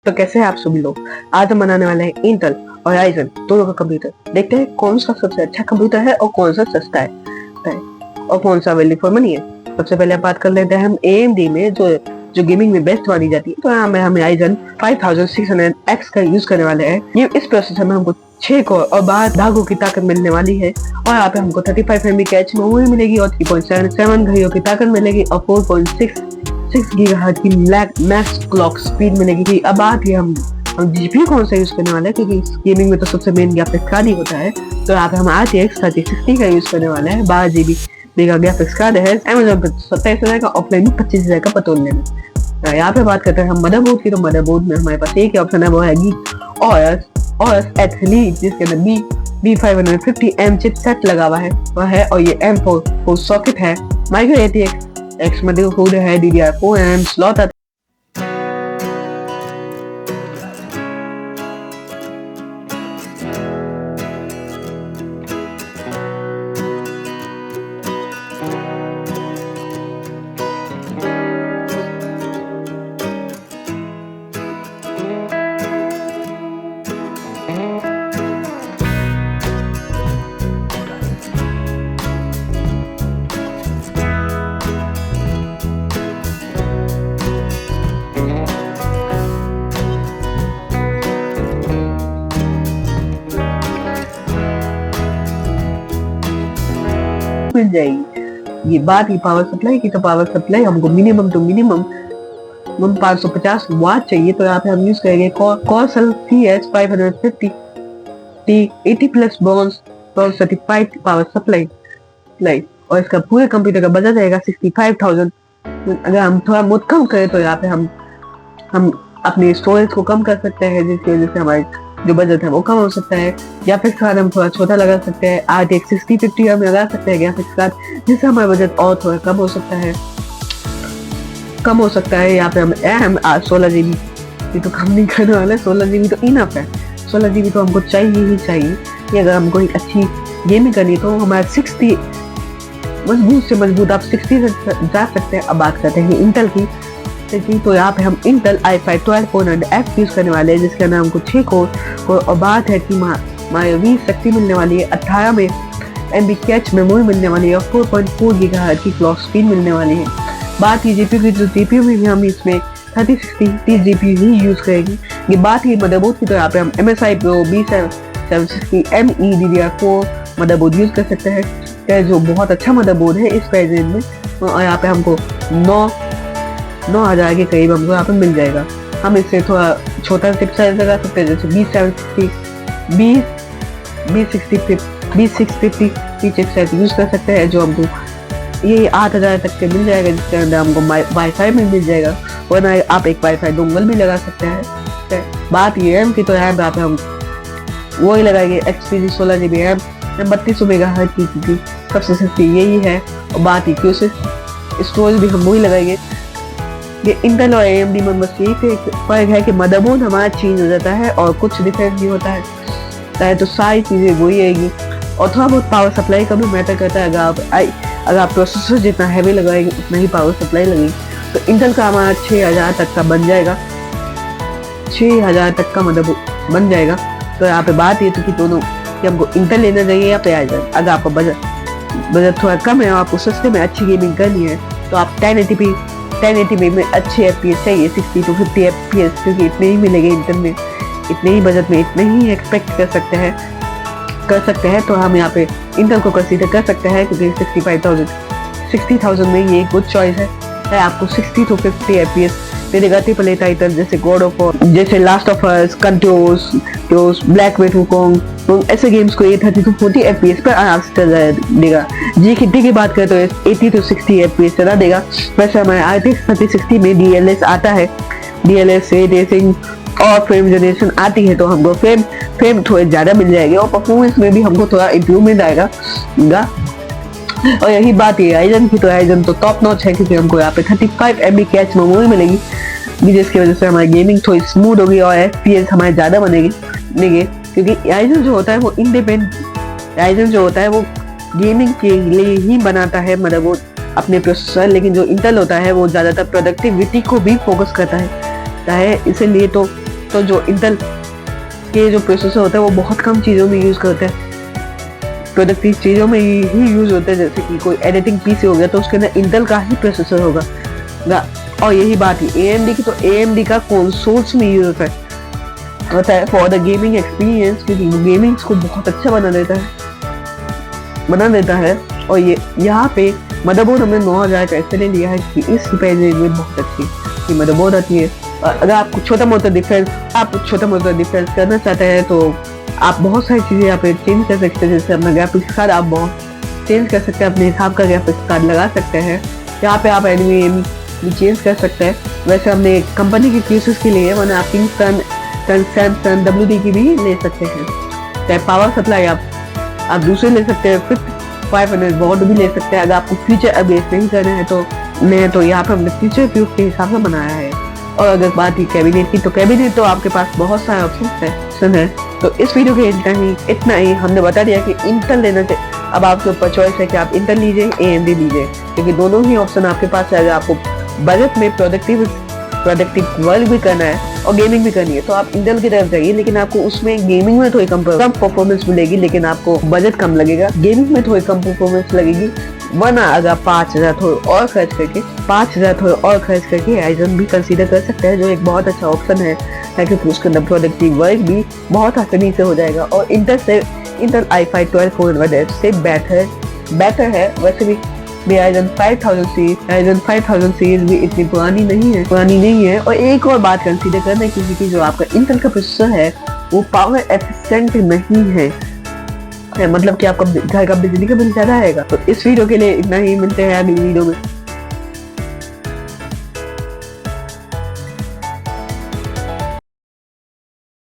तो कैसे हैं आप सभी लोग। आज हम बनाने वाले हैं इंटेल और राइजन दोनों का कंप्यूटर। देखते हैं कौन सा सबसे अच्छा कंप्यूटर है और कौन सा सस्ता है और कौन सा वैल्यू फॉर मनी है। सबसे पहले बात कर लेते हैं हम AMD में जो गेमिंग में बेस्ट मानी जाती है। तो यहाँ में हम राइजन 5600X का यूज करने वाले हैं। ये इस प्रोसेसर में हमको 6 कोर और 12 धागों की ताकत मिलने वाली है और यहाँ पे हमको 35 MB कैच मेमोरी मिलेगी और 3.77 घड़ियों की ताकत मिलेगी और 4.6 गीगाहर्ट्ज की मैक्स क्लॉक स्पीड मिलेगी। अब बात है हम जीपीयू कौन सा यूज करने वाले हैं, क्योंकि गेमिंग में तो सबसे मेन ग्राफिक्स कार्ड ही होता है। तो यहाँ पे हम RTX 3060 का यूज करने वाले हैं। 12 GB का ग्राफिक्स कार्ड है। Amazon पे 27,000 का, ऑफलाइन में 25,000 का पतोलने में। यहाँ पे बात करते हैं हम मदरबोर्ड की। तो मदरबोर्ड में हमारे पास एक ऑप्शन है, वो है OS Athlete, जिसके अंदर B550M चिपसेट लगा हुआ है वह है और ये M4 सॉकेट है। माइक्रो ATX मदरबोर्ड है, DDR4 स्लॉट मिल जाएगी। ये बात ही पावर सप्लाई की। तो पावर सप्लाई हमको मिनिमम 550 वाट चाहिए। तो यहाँ पे हम यूज करेंगे Corsair CS550 T80+ bronze certified power supply और इसका पूरे कंप्यूटर का बजट रहेगा 65,000। अगर हम थोड़ा बहुत कम करें तो यहाँ पे हम अपने स्टोरेज को कम कर सकते हैं, जिसकी वजह से हमारे जो बजट है वो कम हो सकता है। ग्राफिक्स कार्ड हम थोड़ा छोटा लगा सकते हैं। RTX 6050 हम लगा सकते हैं ग्राफिक्स कार्ड, जिससे हमारा बजट और थोड़ा कम हो सकता है। यहाँ पे हम 16 GB, ये तो कम नहीं करने वाले। 16 GB तो इनफ है। 16 GB तो हमको चाहिए ही चाहिए। ये अगर हमको एक अच्छी गेमिंग करनी तो हमारा 60 मजबूत से मजबूत आप 60 से जा सकते हैं। अब बात करते हैं इंटेल की। तो यहाँ पे हम इंटेल i5 1200F यूज करने वाले हैं, जिसके अंदर हमको 6 कोर और बात है कि हमारे 20 शक्ति मिलने वाली है, 18 MB कैच मेमोरी मिलने वाली है और 4.4 गीगाहर्ट्ज की क्लॉक स्पीड मिलने वाली है। बात की जीपीयू की, तो जीपीयू में भी हम इसमें 3060 जीपीयू ही यूज करेंगे। ये बात ही मदरबोर्ड की, तो यहाँ पे हम MSI Pro B760ME DDR4 motherboard use कर सकते हैं, जो बहुत अच्छा मदरबोर्ड है इस प्राइस रेंज में। और यहाँ पे हमको 9,000 के करीब हमको यहाँ पे मिल जाएगा। हम इससे थोड़ा छोटा चिप साइज लगा सकते हैं, जैसे B650 चिप साइज यूज कर सकते हैं, जो हमको ये 8,000 तक के मिल जाएगा, जिसके अंदर हमको वाईफाई में मिल जाएगा। वरना आप एक वाईफाई डोंगल भी लगा सकते हैं। बात ये रैम की, तो यहाँ पे हम वो ही लगाएंगे XPG 16 GB रैम 3200 मेगाहर्ट्ज की सबसे सस्ती यही है। और बात ही स्टोरेज भी हम वही लगाएंगे। ये इंटेल और AMD में बस यही फर्क है कि मदरबोर्ड हमारा चेंज हो जाता है और कुछ डिफरेंस नहीं होता है। तो सारी चीजें वही रहेगी और थोड़ा बहुत पावर सप्लाई का भी मैटर करता है। अगर आप प्रोसेसर जितना हैवी लगाएंगे उतना ही पावर सप्लाई लगेगी। तो इंटेल का हमारा 6,000 तक का बन जाएगा। 6,000 तक का मदरबोर्ड बन जाएगा। तो यहाँ पे बात ये थी कि दोनों कि हमको इंटेल लेना चाहिए या फिर राइजन। अगर आपका बजट थोड़ा कम है और आपको सस्ते में अच्छी गेमिंग करनी है तो आप 1080p में अच्छे FPS चाहिए, 60 to 50 FPS, क्योंकि इतने ही मिलेंगे इंटेल में। इतने ही बजट में इतने ही एक्सपेक्ट कर सकते हैं। तो हम यहाँ पे इंटेल को कंसीडर कर सकते हैं, क्योंकि 60,000 में ये गुड चॉइस है। आपको 60 to 50 FPS देगा। AAA टाइटल जैसे God of War, जैसे लास्ट ऑफ अस, कंट्रोस, ब्लैक वेट वुकोंग, तो ऐसे गेम्स को ये 30 to 40 FPS पर आराम से चल देगा। जी की बात करें तो 80 to 60 FPS चला देगा। वैसे हमारे RTX 3060 में DLSS आता है। DLSS रे ट्रेसिंग और फ्रेम जनरेशन आती है, तो हमको फ्रेम थोड़े ज़्यादा मिल जाएंगे और परफॉर्मेंस में भी हमको थोड़ा इम्प्रूवमेंट आएगा। और यही बात है राइजन की। तो राइजन तो टॉप नॉच है, क्योंकि हमको यहाँ पे 35 MB कैच मेमोरी मिलेगी, जिसकी वजह से हमारी गेमिंग थोड़ी स्मूथ होगी और FPS हमारे ज़्यादा बनेंगे। क्योंकि राइजन जो होता है वो गेमिंग के लिए ही बनाता है मदरबोर्ड अपने प्रोसेसर, लेकिन जो इंटेल होता है वो ज़्यादातर प्रोडक्टिविटी को भी फोकस करता है। इसलिए तो तो जो इंटेल के जो प्रोसेसर होता है वो बहुत कम चीज़ों में यूज़ करते हैं, प्रोडक्टिव चीज़ों में ही यूज़ होते हैं। जैसे कि कोई एडिटिंग पीसी हो गया तो उसके अंदर इंटेल का ही प्रोसेसर होगा। और यही बात है AMD की, तो AMD का कंसोल्स में यूज़ होता है फॉर द गेमिंग एक्सपीरियंस, क्योंकि गेमिंग्स को बहुत अच्छा बना देता है। और ये यहाँ पे मदरबोर्ड हमने 9000 का इसलिए लिया है कि इस प्राइस रेंज में बहुत अच्छी मदरबोर्ड आती है। और अगर आपको छोटा मोटा डिफरेंस करना चाहते हैं तो आप बहुत सारी चीज़ें यहाँ पे चेंज कर सकते हैं। जैसे अपना ग्राफिक्स कार्ड आप बहुत चेंज कर सकते हैं, अपने हिसाब का ग्राफिक्स कार्ड लगा सकते हैं। यहाँ पे आप एनवीएम भी चेंज कर सकते हैं। वैसे हमने कंपनी के केसेस के लिए मैंने आप किंगस्टन, सैमसंग, WD की भी ले सकते हैं। चाहे पावर सप्लाई आप दूसरे ले सकते हैं, 500 वॉट भी ले सकते हैं। अगर आपको फ्यूचर अपडेट नहीं करना है तो यहाँ पे हमने फ्यूचर प्रूफ के हिसाब से बनाया है। और अगर बात ही कैबिनेट की, तो कैबिनेट तो आपके पास बहुत सारे ऑप्शन है। तो इस वीडियो के इतना ही हमने बता दिया कि इंटेल लेना चाहिए। अब आपके ऊपर चॉइस है कि आप इंटेल लीजिए, AMD लीजिए, क्योंकि दोनों ही ऑप्शन आपके पास है। अगर आपको बजट में प्रोडक्टिव वर्क भी करना है और गेमिंग भी करनी है तो आप इंटेल की तरफ जाइए, लेकिन आपको उसमें गेमिंग में थोड़ी कम परफॉर्मेंस मिलेगी, लेकिन आपको बजट कम लगेगा। गेमिंग में थोड़ी कम परफॉर्मेंस लगेगी। वरना अगर 5000 थोड़े और खर्च करके राइजन भी कंसीडर कर सकते हैं, जो एक बहुत अच्छा ऑप्शन है, क्योंकि उसके अंदर प्रोडक्टिव वर्क भी बहुत आसानी से हो जाएगा। और इंटेल i5 12 कोर से बेटर है। वैसे भी राइजन 5000 सीरीज भी इतनी पुरानी नहीं है। और एक और बात कंसीडर करना है कि जो आपका इंटेल का प्रोसेसर है वो पावर एफिशिएंट नहीं है, मतलब कि आपका घर का बिजली का बिल ज्यादा आएगा। तो इस वीडियो के लिए इतना ही, मिलते हैं अगली वीडियो में।